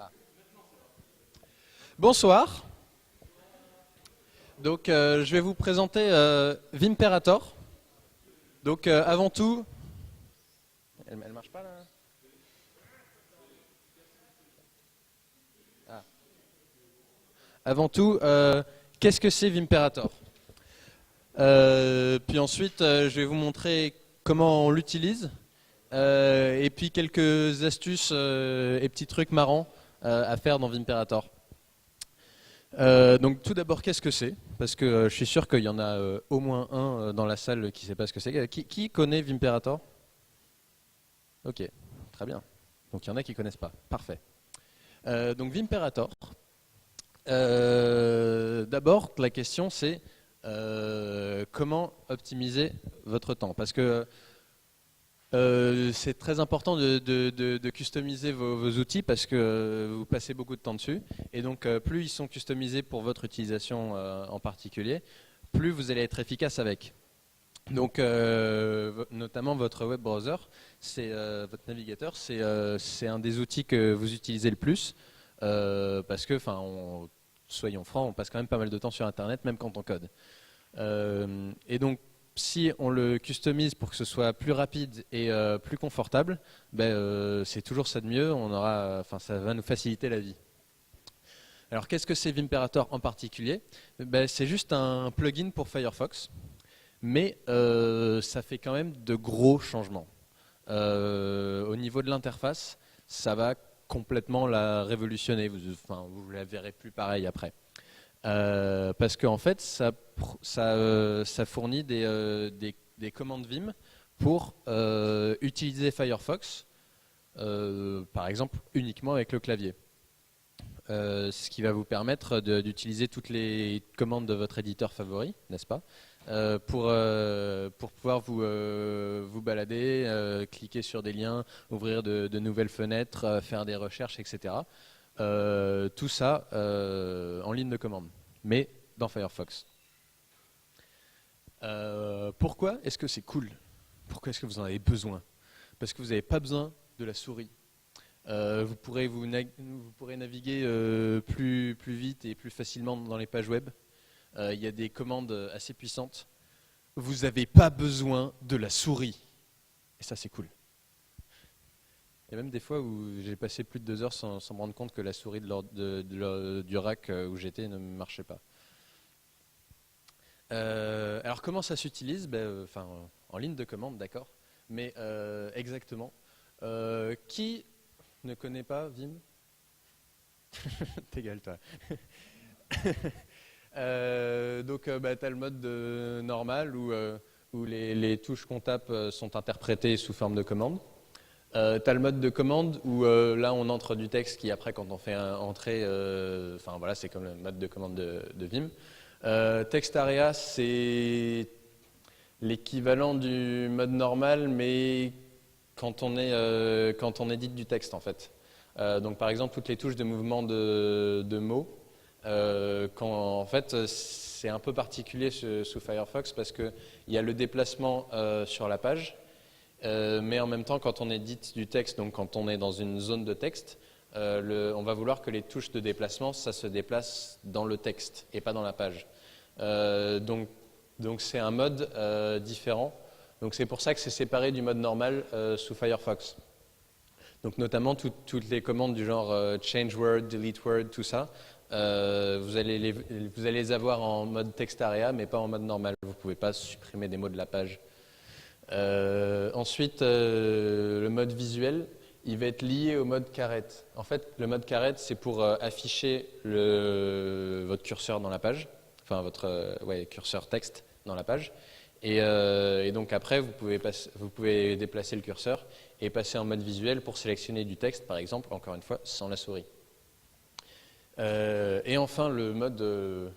Ah. Bonsoir. Donc, je vais vous présenter Vimperator. Donc, avant tout, elle marche pas là. Ah. Avant tout, qu'est-ce que c'est Vimperator? Puis ensuite, je vais vous montrer comment on l'utilise. Et puis quelques astuces et petits trucs marrants à faire dans Vimperator. Donc tout d'abord, qu'est-ce que c'est? Parce que je suis sûr qu'il y en a au moins un dans la salle qui ne sait pas ce que c'est. Qui connaît Vimperator? Ok, très bien. Donc il y en a qui ne connaissent pas. Parfait. Donc Vimperator. D'abord, la question c'est comment optimiser votre temps? Parce que c'est très important de customiser vos outils parce que vous passez beaucoup de temps dessus. Et donc, plus ils sont customisés pour votre utilisation en particulier, plus vous allez être efficace avec. Donc, notamment votre web browser, votre navigateur, c'est un des outils que vous utilisez le plus parce que, soyons francs, on passe quand même pas mal de temps sur Internet, même quand on code. Et donc, si on le customise pour que ce soit plus rapide et plus confortable, c'est toujours ça de mieux. Ça va nous faciliter la vie. Alors, qu'est-ce que c'est Vimperator en particulier? C'est juste un plugin pour Firefox, mais ça fait quand même de gros changements. Au niveau de l'interface, ça va complètement la révolutionner. Vous la verrez plus pareil après. Parce qu'en fait, ça fournit des commandes Vim pour utiliser Firefox, par exemple, uniquement avec le clavier. Ce qui va vous permettre d'utiliser toutes les commandes de votre éditeur favori, n'est-ce pas, pour pouvoir vous balader, cliquer sur des liens, ouvrir de nouvelles fenêtres, faire des recherches, etc. Tout ça en ligne de commande, mais dans Firefox. Pourquoi est-ce que c'est cool? Pourquoi est-ce que vous en avez besoin? Parce que vous n'avez pas besoin de la souris. Vous pourrez naviguer plus vite et plus facilement dans les pages web. Il y a des commandes assez puissantes. Vous n'avez pas besoin de la souris. Et ça, c'est cool. Il y a même des fois où j'ai passé plus de 2 heures sans me rendre compte que la souris du rack où j'étais ne marchait pas. Alors comment ça s'utilise? En ligne de commande, d'accord. Mais exactement. Qui ne connaît pas Vim? T'égales toi. Donc tu as le mode normal où les touches qu'on tape sont interprétées sous forme de commande. Tu as le mode de commande où là on entre du texte qui après quand on fait entrer, c'est comme le mode de commande de Vim. Text Area c'est l'équivalent du mode normal mais quand on édite du texte en fait. Donc par exemple toutes les touches de mouvement de mots, en fait c'est un peu particulier sous Firefox parce qu'il y a le déplacement sur la page. Mais en même temps, quand on édite du texte, donc quand on est dans une zone de texte, on va vouloir que les touches de déplacement, ça se déplace dans le texte et pas dans la page. Donc c'est un mode différent. Donc c'est pour ça que c'est séparé du mode normal sous Firefox. Donc notamment toutes les commandes du genre change word, delete word, tout ça, vous allez les avoir en mode text area, mais pas en mode normal. Vous ne pouvez pas supprimer des mots de la page. Ensuite, le mode visuel, il va être lié au mode caret. En fait, le mode caret, c'est pour afficher votre curseur dans la page, enfin votre curseur texte dans la page. Et donc après, vous pouvez déplacer le curseur et passer en mode visuel pour sélectionner du texte, par exemple, encore une fois, sans la souris. Et enfin, le mode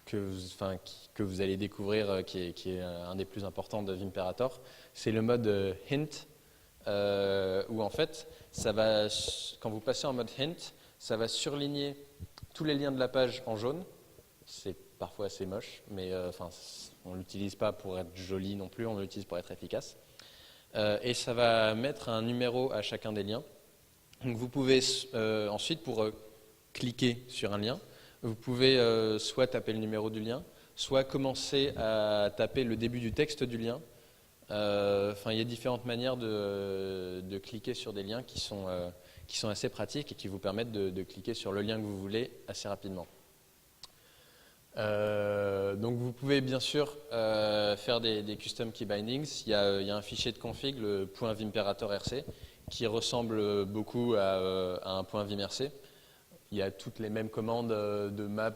que vous allez découvrir, qui est un des plus importants de Vimperator, c'est le mode hint, où en fait, quand vous passez en mode hint, ça va surligner tous les liens de la page en jaune. C'est parfois assez moche, mais on ne l'utilise pas pour être joli non plus, on l'utilise pour être efficace. Et ça va mettre un numéro à chacun des liens. Donc vous pouvez ensuite, pour cliquer sur un lien, vous pouvez soit taper le numéro du lien, soit commencer à taper le début du texte du lien. Enfin, il y a différentes manières de cliquer sur des liens qui sont assez pratiques et qui vous permettent de cliquer sur le lien que vous voulez assez rapidement. Donc vous pouvez bien sûr faire des custom key bindings. Il y a un fichier de config, le .vimperator.rc, qui ressemble beaucoup à un .vimrc. Il y a toutes les mêmes commandes de map,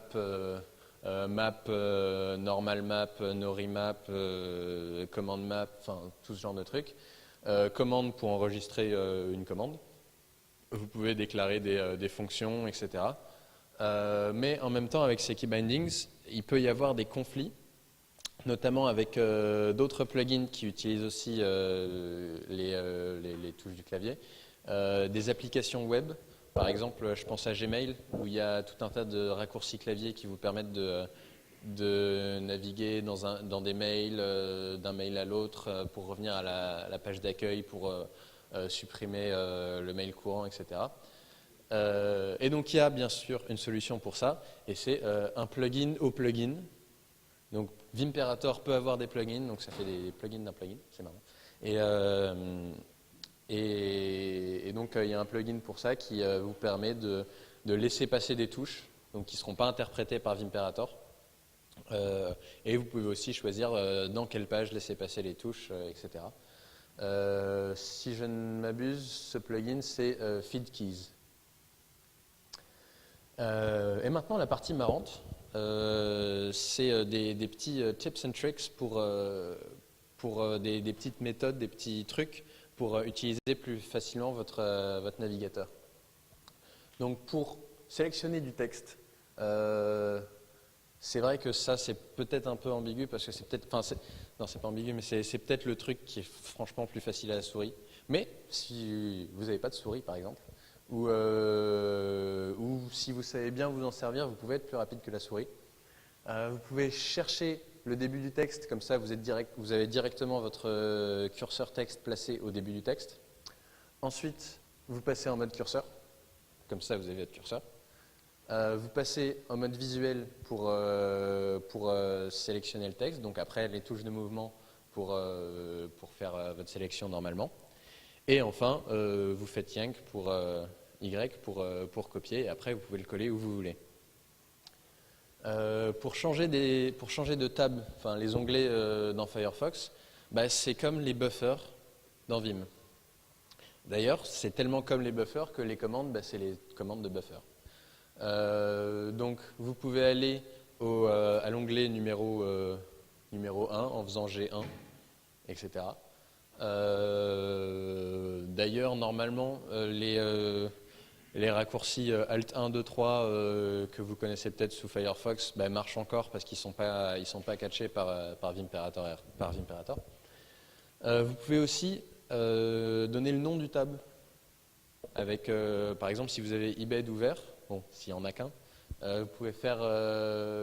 normal map, norimap, command map, enfin tout ce genre de trucs. Commande pour enregistrer une commande. Vous pouvez déclarer des fonctions, etc. Mais en même temps, avec ces key bindings, il peut y avoir des conflits, notamment avec d'autres plugins qui utilisent aussi les touches du clavier, des applications web. Par exemple, je pense à Gmail, où il y a tout un tas de raccourcis clavier qui vous permettent de naviguer dans des mails, d'un mail à l'autre, pour revenir à la page d'accueil, pour supprimer le mail courant, etc. Et donc il y a bien sûr une solution pour ça, et c'est un plugin au plugin. Donc Vimperator peut avoir des plugins, donc ça fait des plugins d'un plugin, c'est marrant. Et donc il y a un plugin pour ça qui vous permet de laisser passer des touches, donc qui ne seront pas interprétées par Vimperator. Et vous pouvez aussi choisir dans quelle page laisser passer les touches, etc. Si je ne m'abuse, ce plugin c'est FeedKeys. Et maintenant la partie marrante, c'est des petits tips and tricks pour des petites méthodes, des petits trucs pour utiliser plus facilement votre navigateur. Donc pour sélectionner du texte, c'est vrai que ça c'est peut-être un peu ambigu parce que c'est peut-être, non c'est pas ambigu mais c'est peut-être le truc qui est franchement plus facile à la souris. Mais si vous n'avez pas de souris par exemple, ou si vous savez bien vous en servir, vous pouvez être plus rapide que la souris. Vous pouvez chercher le début du texte, comme ça vous avez directement votre curseur texte placé au début du texte. Ensuite, vous passez en mode curseur, comme ça vous avez votre curseur. Vous passez en mode visuel pour sélectionner le texte, donc après les touches de mouvement pour faire votre sélection normalement. Et enfin, vous faites Yank pour Y pour copier, et après vous pouvez le coller où vous voulez. Pour changer de tab, enfin les onglets dans Firefox, c'est comme les buffers dans Vim. D'ailleurs, c'est tellement comme les buffers que les commandes, c'est les commandes de buffer. Donc vous pouvez aller à l'onglet numéro 1 en faisant G1, etc. D'ailleurs, normalement, les raccourcis Alt 1, 2, 3 que vous connaissez peut-être sous Firefox marchent encore parce qu'ils ne sont pas catchés par Vimperator. Vous pouvez aussi donner le nom du tab. Avec, par exemple, si vous avez eBay ouvert, bon, s'il n'y en a qu'un, vous pouvez faire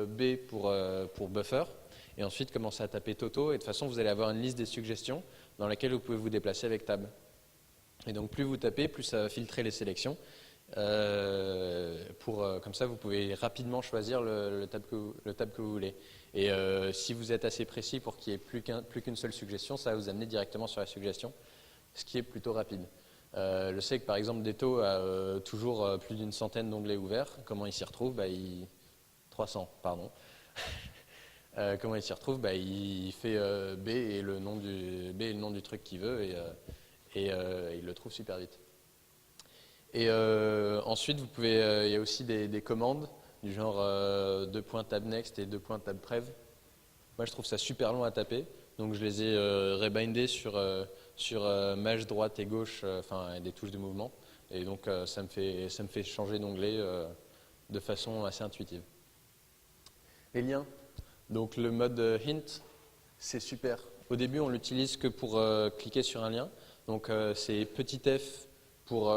B pour buffer et ensuite commencer à taper Toto. Et de toute façon, vous allez avoir une liste des suggestions dans laquelle vous pouvez vous déplacer avec tab. Et donc, plus vous tapez, plus ça va filtrer les sélections. Comme ça, vous pouvez rapidement choisir le tab que vous voulez. Et si vous êtes assez précis pour qu'il n'y ait plus qu'une seule suggestion, ça va vous amener directement sur la suggestion, ce qui est plutôt rapide. Je sais que par exemple Detto a toujours plus d'une centaine d'onglets ouverts. Comment il s'y retrouve 300, pardon. Comment il s'y retrouve il fait B et le nom du truc qu'il veut et il le trouve super vite. Et ensuite, il y a aussi des commandes du genre :tabnext et :tabprev. Moi, je trouve ça super long à taper, donc je les ai rebindés sur maj droite et gauche, des touches de mouvement. Et donc, ça me fait changer d'onglet de façon assez intuitive. Les liens. Donc, le mode hint, c'est super. Au début, on l'utilise que pour cliquer sur un lien. Donc, c'est petit f pour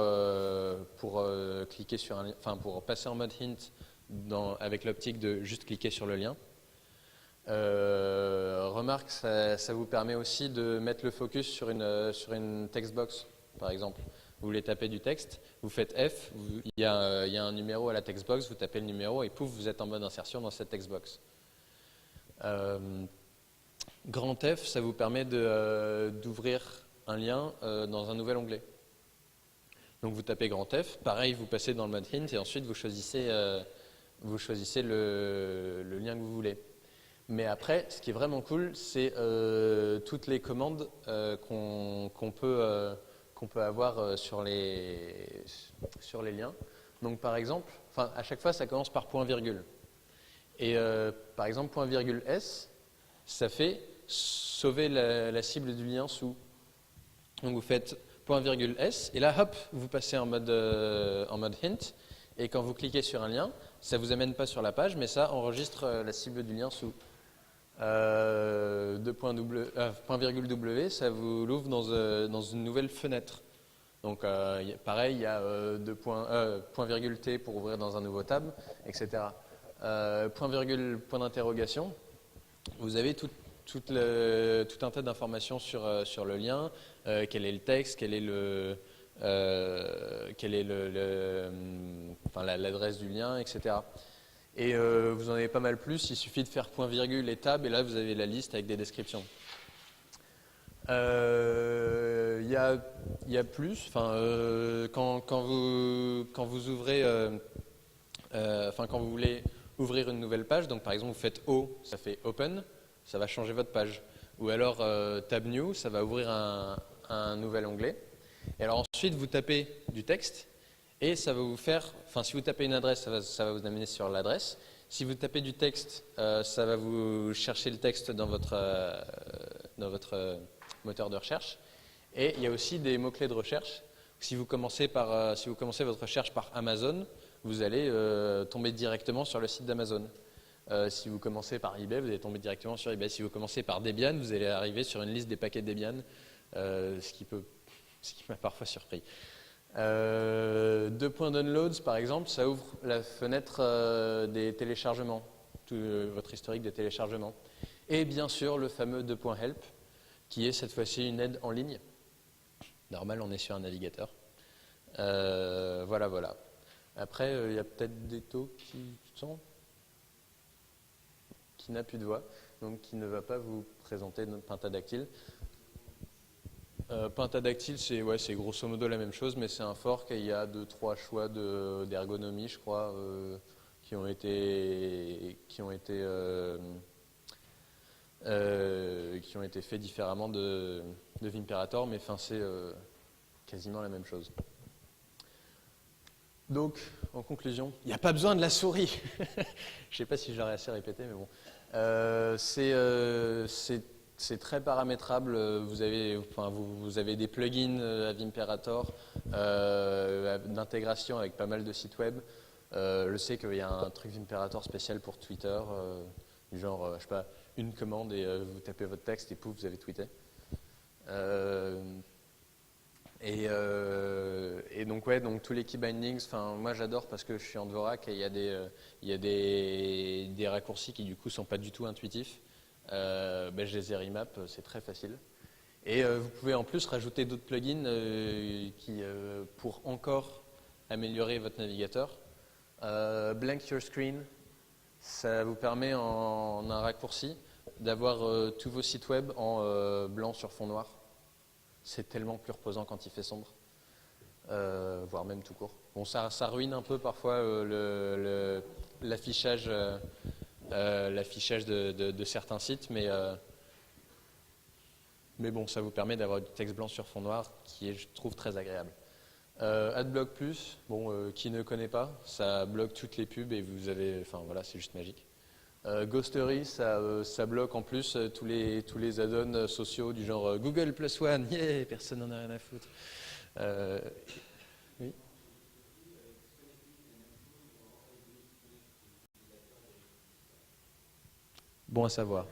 cliquer sur un lien, pour passer en mode hint avec l'optique de juste cliquer sur le lien. Remarque, ça vous permet aussi de mettre le focus sur une textbox, par exemple. vous voulez taper du texte, vous faites F, il y a un numéro à la textbox, vous tapez le numéro et pouf, vous êtes en mode insertion dans cette textbox. Grand F, ça vous permet d'ouvrir un lien dans un nouvel onglet. Donc vous tapez Grand F, pareil, vous passez dans le mode hint et ensuite vous choisissez le lien que vous voulez. Mais après, ce qui est vraiment cool, c'est toutes les commandes qu'on peut avoir sur les liens. Donc par exemple, à chaque fois, ça commence par point virgule. Et par exemple, point virgule S, ça fait sauver la cible du lien sous. Donc vous faites point virgule S, et là, hop, vous passez en mode hint. Et quand vous cliquez sur un lien, ça ne vous amène pas sur la page, mais ça enregistre la cible du lien sous. Point virgule W, ça vous l'ouvre dans une nouvelle fenêtre. Donc pareil, il y a point virgule T pour ouvrir dans un nouveau tab, etc. Point virgule point d'interrogation, vous avez tout un tas d'informations sur le lien, quel est le texte, quel est l'adresse du lien, etc. Et vous en avez pas mal plus, il suffit de faire point virgule et tab, et là vous avez la liste avec des descriptions. Il y a plus, quand vous ouvrez, quand vous voulez ouvrir une nouvelle page, donc par exemple vous faites O, ça fait open, ça va changer votre page. Ou alors tab new, ça va ouvrir un nouvel onglet. Et alors ensuite vous tapez du texte, et ça va vous faire, si vous tapez une adresse, ça va vous amener sur l'adresse. Si vous tapez du texte, ça va vous chercher le texte dans votre moteur de recherche. Et il y a aussi des mots-clés de recherche. Si vous commencez votre recherche par Amazon, vous allez tomber directement sur le site d'Amazon. Si vous commencez par eBay, vous allez tomber directement sur eBay. Si vous commencez par Debian, vous allez arriver sur une liste des paquets Debian, ce qui m'a parfois surpris. Deux points downloads, par exemple, ça ouvre la fenêtre des téléchargements, tout votre historique de téléchargement. Et bien sûr, le fameux deux points help, qui est cette fois-ci une aide en ligne. Normal, on est sur un navigateur. Voilà. Après, il y a peut-être des taux qui n'a plus de voix, donc qui ne va pas vous présenter notre Pentadactyle. Pentadactyle, c'est grosso modo la même chose, mais c'est un fork et il y a 2-3 choix d'ergonomie, je crois, qui ont été faits différemment de Vimperator, mais c'est quasiment la même chose. Donc, en conclusion, il n'y a pas besoin de la souris. Je ne sais pas si je l'aurais assez répété, mais bon. C'est très paramétrable. Vous avez des plugins à Vimperator, d'intégration avec pas mal de sites web. Je sais qu'il y a un truc Vimperator spécial pour Twitter, du genre, je sais pas, une commande et vous tapez votre texte et pouf, vous avez tweeté. Et donc tous les key bindings, moi j'adore parce que je suis en Dvorak et il y a des raccourcis qui du coup sont pas du tout intuitifs. Je les ai remap, c'est très facile. Et vous pouvez en plus rajouter d'autres plugins pour encore améliorer votre navigateur. Blank Your Screen, ça vous permet en un raccourci d'avoir tous vos sites web en blanc sur fond noir. C'est tellement plus reposant quand il fait sombre, voire même tout court. Bon, ça ruine un peu parfois l'affichage de certains sites, mais bon, ça vous permet d'avoir du texte blanc sur fond noir qui est, je trouve, très agréable. Adblock Plus, qui ne connaît pas, ça bloque toutes les pubs et vous avez, c'est juste magique. Ghostery, ça bloque en plus tous les add-ons sociaux du genre Google Plus One, yeah, personne n'en a rien à foutre. Oui. Bon à savoir.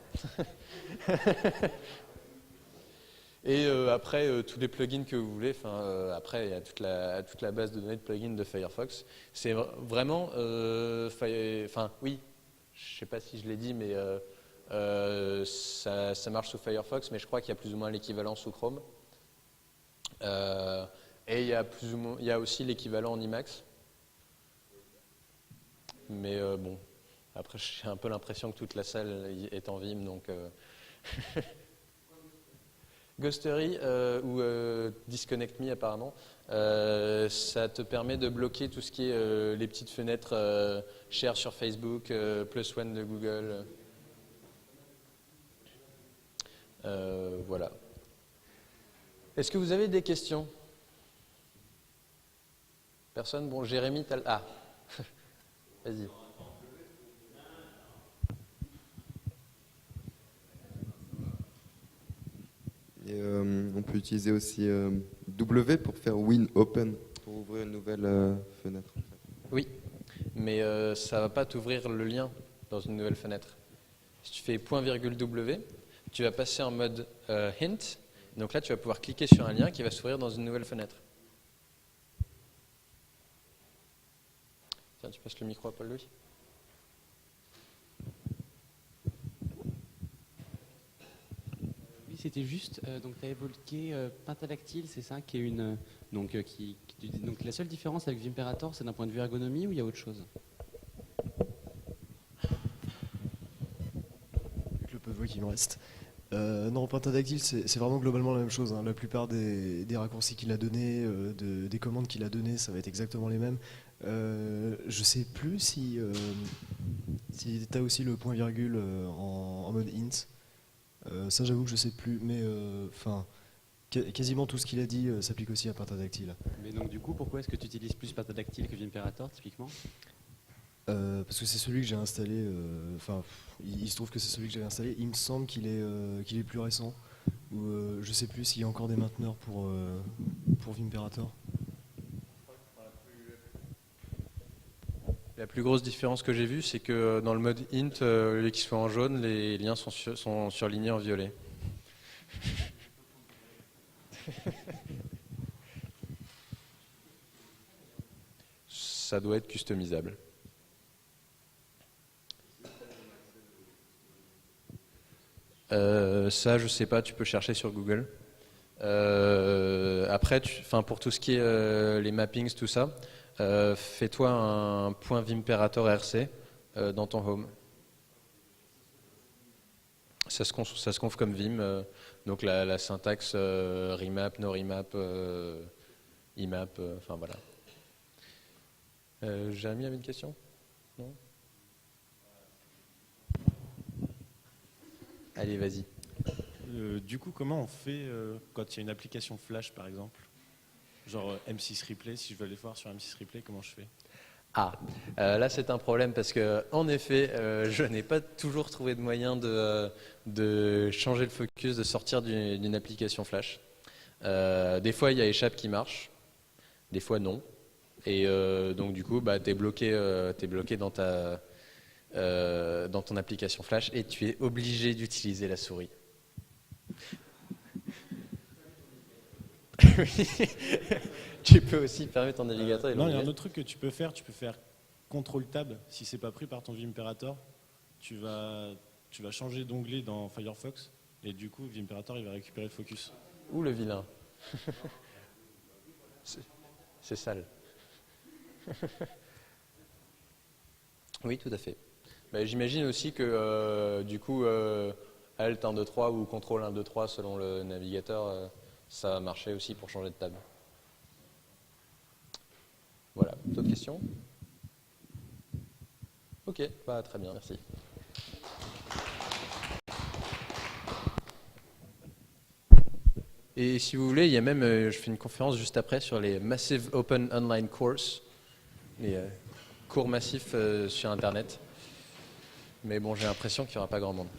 Et après, tous les plugins que vous voulez, après, il y a toute la base de données de plugins de Firefox. C'est vraiment, oui, je ne sais pas si je l'ai dit, mais ça marche sous Firefox, mais je crois qu'il y a plus ou moins l'équivalent sous Chrome. Et il y a il y a aussi l'équivalent en IMAX. Mais bon, après j'ai un peu l'impression que toute la salle est en Vim, donc Ghostery ou Disconnect Me apparemment, ça te permet de bloquer tout ce qui est les petites fenêtres share sur Facebook, +1 de Google. Voilà. Est-ce que vous avez des questions? Personne? Bon, Jérémy, t'as... Ah, vas-y. Et on peut utiliser aussi W pour faire Win Open, pour ouvrir une nouvelle fenêtre. Oui, mais ça ne va pas t'ouvrir le lien dans une nouvelle fenêtre. Si tu fais .W, tu vas passer en mode hint. Donc là, tu vas pouvoir cliquer sur un lien qui va s'ouvrir dans une nouvelle fenêtre. Tiens, tu passes le micro à Paul-Louis. Oui, c'était juste, donc tu as évoqué Pentatactile, c'est ça, qui est une... Donc, donc la seule différence avec Vimperator, c'est d'un point de vue ergonomie ou il y a autre chose? Le peu de voix qui me reste. Non, Pentatactile, c'est vraiment globalement la même chose, hein. La plupart des raccourcis qu'il a donnés, des commandes qu'il a données, ça va être exactement les mêmes. Je sais plus si tu as aussi le point virgule en mode int. Ça, j'avoue que je sais plus, mais enfin, quasiment tout ce qu'il a dit s'applique aussi à Pentatactile. Mais donc du coup, pourquoi est-ce que tu utilises plus Pentatactile que Vimperator, typiquement? Parce que c'est celui que j'ai installé. Enfin, il se trouve que c'est celui que j'avais installé. Il me semble qu'il est plus récent. Ou je sais plus s'il y a encore des mainteneurs pour Vimperator. La plus grosse différence que j'ai vue, c'est que dans le mode int, au lieu qu'ils soient en jaune, les liens sont surlignés en violet. Ça doit être customisable. Ça, je sais pas, tu peux chercher sur Google. Après, pour tout ce qui est les mappings, tout ça, fais-toi un point Vimperator RC dans ton home. Ça se conf comme Vim, donc la syntaxe remap, no remap, IMAP, enfin voilà. Jérémy avait une question? Non? Allez, vas-y. Du coup, comment on fait quand il y a une application Flash, par exemple? Genre M6 Replay, si je veux aller voir sur M6 Replay, comment je fais? Ah, là c'est un problème parce que en effet, je n'ai pas toujours trouvé de moyen de changer le focus, de sortir d'une application Flash. Des fois, il y a Échappe qui marche, des fois non. Et donc du coup, t'es bloqué dans ton application Flash et tu es obligé d'utiliser la souris. Oui. Tu peux aussi fermer ton navigateur et non, il y a un autre truc que tu peux faire CTRL-Tab. Si c'est pas pris par ton Vimperator, tu vas changer d'onglet dans Firefox et du coup, Vimperator il va récupérer le focus. Ouh, le vilain. C'est sale. Oui, tout à fait. J'imagine aussi que du coup, Alt 1, 2, 3 ou CTRL 1, 2, 3 selon le navigateur, ça a marché aussi pour changer de table. Voilà, d'autres questions? Ok, très bien, merci. Et si vous voulez, il y a même, je fais une conférence juste après sur les Massive Open Online Courses, les cours massifs sur Internet. Mais bon, j'ai l'impression qu'il n'y aura pas grand monde.